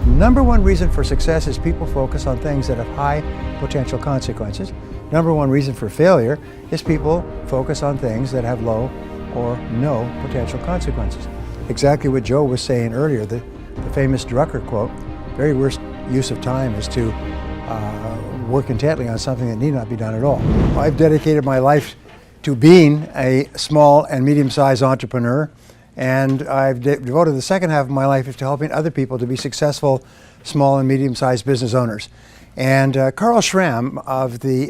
Number one reason for success is people focus on things that have high potential consequences. Number one reason for failure is people focus on things that have low or no potential consequences. Exactly what Joe was saying earlier, the famous Drucker quote, very worst use of time is to work intently on something that need not be done at all. I've dedicated my life to being a small and medium-sized entrepreneur, and I've devoted the second half of my life to helping other people to be successful small and medium-sized business owners. And Carl Schramm of the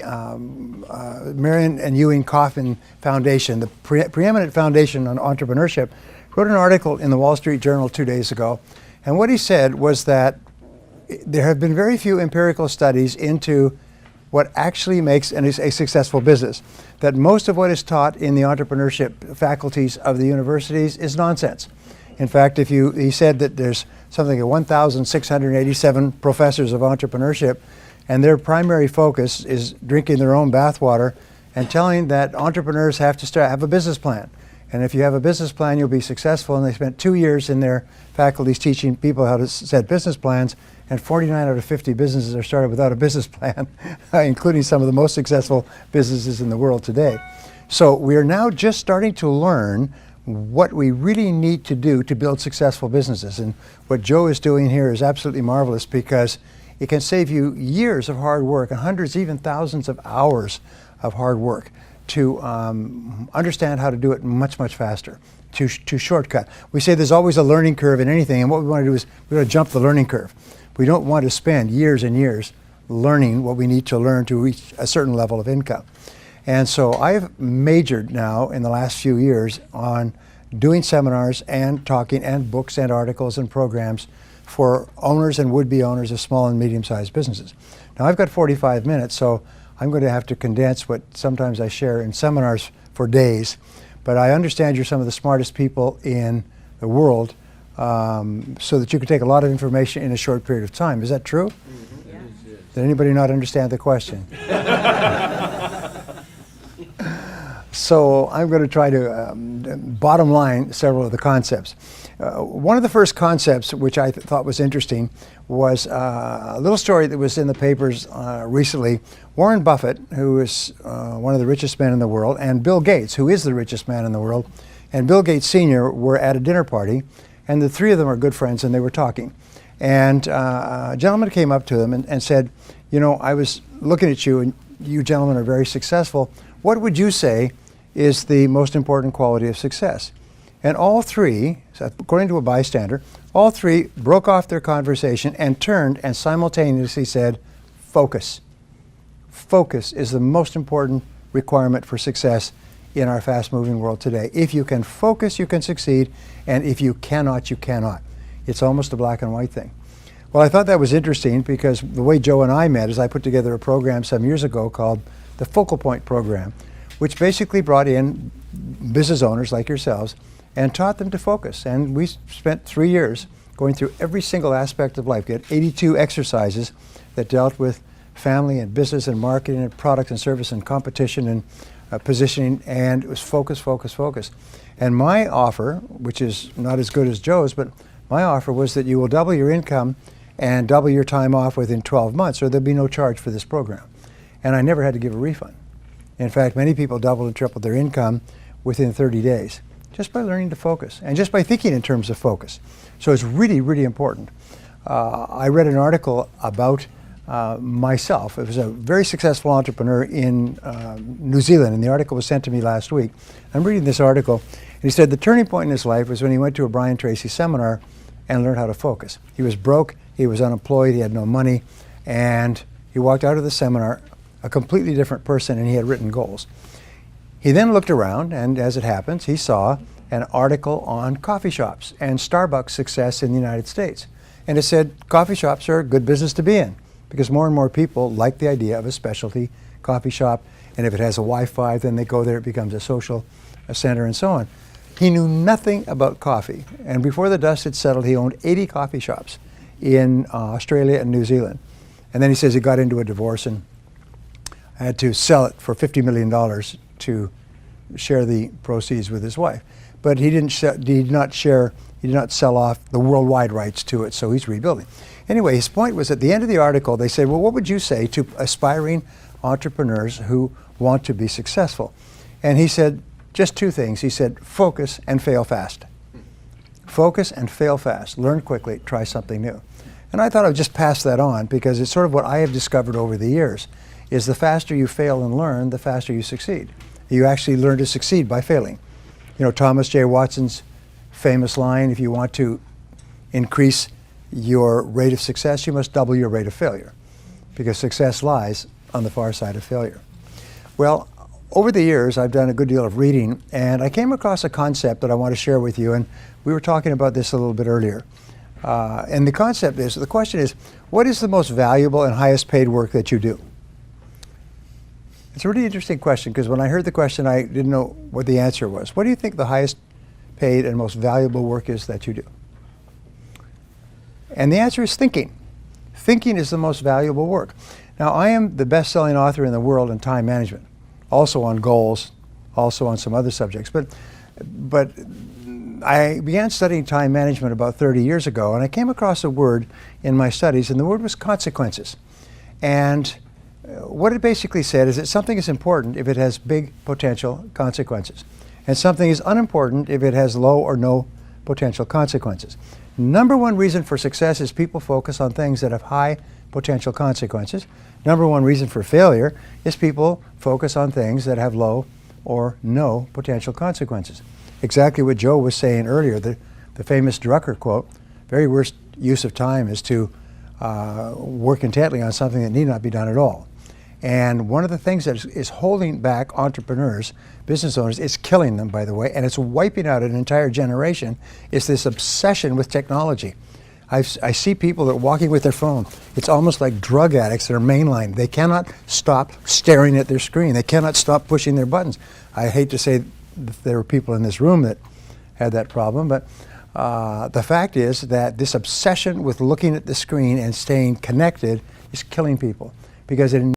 Marion and Ewing Coffin Foundation, the preeminent foundation on entrepreneurship, wrote an article in the Wall Street Journal 2 days ago. And what he said was that there have been very few empirical studies into what actually makes a successful business. That most of what is taught in the entrepreneurship faculties of the universities is nonsense. In fact, he said that there's something like 1,687 professors of entrepreneurship, and their primary focus is drinking their own bathwater and telling that entrepreneurs have to have a business plan. And if you have a business plan, you'll be successful. And they spent 2 years in their faculties teaching people how to set business plans, and 49 out of 50 businesses are started without a business plan, including some of the most successful businesses in the world today. So we are now just starting to learn what we really need to do to build successful businesses. And what Joe is doing here is absolutely marvelous, because it can save you years of hard work and hundreds, even thousands of hours of hard work to understand how to do it much, much faster, to shortcut. We say there's always a learning curve in anything, and what we want to do is we want to jump the learning curve. We don't want to spend years and years learning what we need to learn to reach a certain level of income. And so I've majored now in the last few years on doing seminars and talking and books and articles and programs for owners and would-be owners of small and medium-sized businesses. Now I've got 45 minutes, so I'm going to have to condense what sometimes I share in seminars for days. But I understand you're some of the smartest people in the world, so that you can take a lot of information in a short period of time. Is that true? Mm-hmm. Yeah. Did anybody not understand the question? So I'm going to try to bottom line several of the concepts. One of the first concepts which I thought was interesting was a little story that was in the papers recently. Warren Buffett, who is one of the richest men in the world, and Bill Gates, who is the richest man in the world, and Bill Gates Sr. were at a dinner party, and the three of them are good friends, and they were talking. And a gentleman came up to them and said, you know, I was looking at you, and you gentlemen are very successful. What would you say is the most important quality of success? And all three, according to a bystander, all three broke off their conversation and turned and simultaneously said, focus. Focus is the most important requirement for success in our fast-moving world today. If you can focus, you can succeed, and if you cannot, you cannot. It's almost a black and white thing. Well, I thought that was interesting, because the way Joe and I met is I put together a program some years ago called the Focal Point Program, which basically brought in business owners like yourselves and taught them to focus. And we spent 3 years going through every single aspect of life. We had 82 exercises that dealt with family and business and marketing and product and service and competition and positioning, and it was focus, focus, focus. And my offer, which is not as good as Joe's, but my offer was that you will double your income and double your time off within 12 months, or there'll be no charge for this program. And I never had to give a refund. In fact, many people doubled and tripled their income within 30 days, just by learning to focus and just by thinking in terms of focus. So it's really, really important. I read an article about myself. It was a very successful entrepreneur in New Zealand, and the article was sent to me last week. I'm reading this article, and he said the turning point in his life was when he went to a Brian Tracy seminar and learned how to focus. He was broke, he was unemployed, he had no money, and he walked out of the seminar a completely different person, and he had written goals. He then looked around, and as it happens, he saw an article on coffee shops and Starbucks success in the United States. And it said coffee shops are a good business to be in, because more and more people like the idea of a specialty coffee shop, and if it has a Wi-Fi, then they go there, it becomes a social center, and so on. He knew nothing about coffee, and before the dust had settled, he owned 80 coffee shops in Australia and New Zealand. And then he says he got into a divorce and had to sell it for $50 million to share the proceeds with his wife. but he did not sell off the worldwide rights to it, so he's rebuilding. Anyway, his point was at the end of the article, they said, well, what would you say to aspiring entrepreneurs who want to be successful? And he said just two things. He said, focus and fail fast. Focus and fail fast. Learn quickly, try something new. And I thought I would just pass that on because it's sort of what I have discovered over the years, is the faster you fail and learn, the faster you succeed. You actually learn to succeed by failing. You know, Thomas J. Watson's famous line, if you want to increase your rate of success, you must double your rate of failure, because success lies on the far side of failure. Well, over the years, I've done a good deal of reading, and I came across a concept that I want to share with you, and we were talking about this a little bit earlier. And the concept is, the question is, what is the most valuable and highest paid work that you do? It's a really interesting question, because when I heard the question, I didn't know what the answer was. What do you think the highest paid and most valuable work is that you do? And the answer is thinking. Thinking is the most valuable work. Now, I am the best-selling author in the world in time management, also on goals, also on some other subjects. But I began studying time management about 30 years ago, and I came across a word in my studies, and the word was consequences. And what it basically said is that something is important if it has big potential consequences, and something is unimportant if it has low or no potential consequences. Number one reason for success is people focus on things that have high potential consequences. Number one reason for failure is people focus on things that have low or no potential consequences. Exactly what Joe was saying earlier, the famous Drucker quote, very worst use of time is to work intently on something that need not be done at all. And one of the things that is holding back entrepreneurs, business owners, it's killing them, by the way, and it's wiping out an entire generation, is this obsession with technology. I see people that are walking with their phone. It's almost like drug addicts that are mainline. They cannot stop staring at their screen. They cannot stop pushing their buttons. I hate to say that there were people in this room that had that problem, but the fact is that this obsession with looking at the screen and staying connected is killing people, because it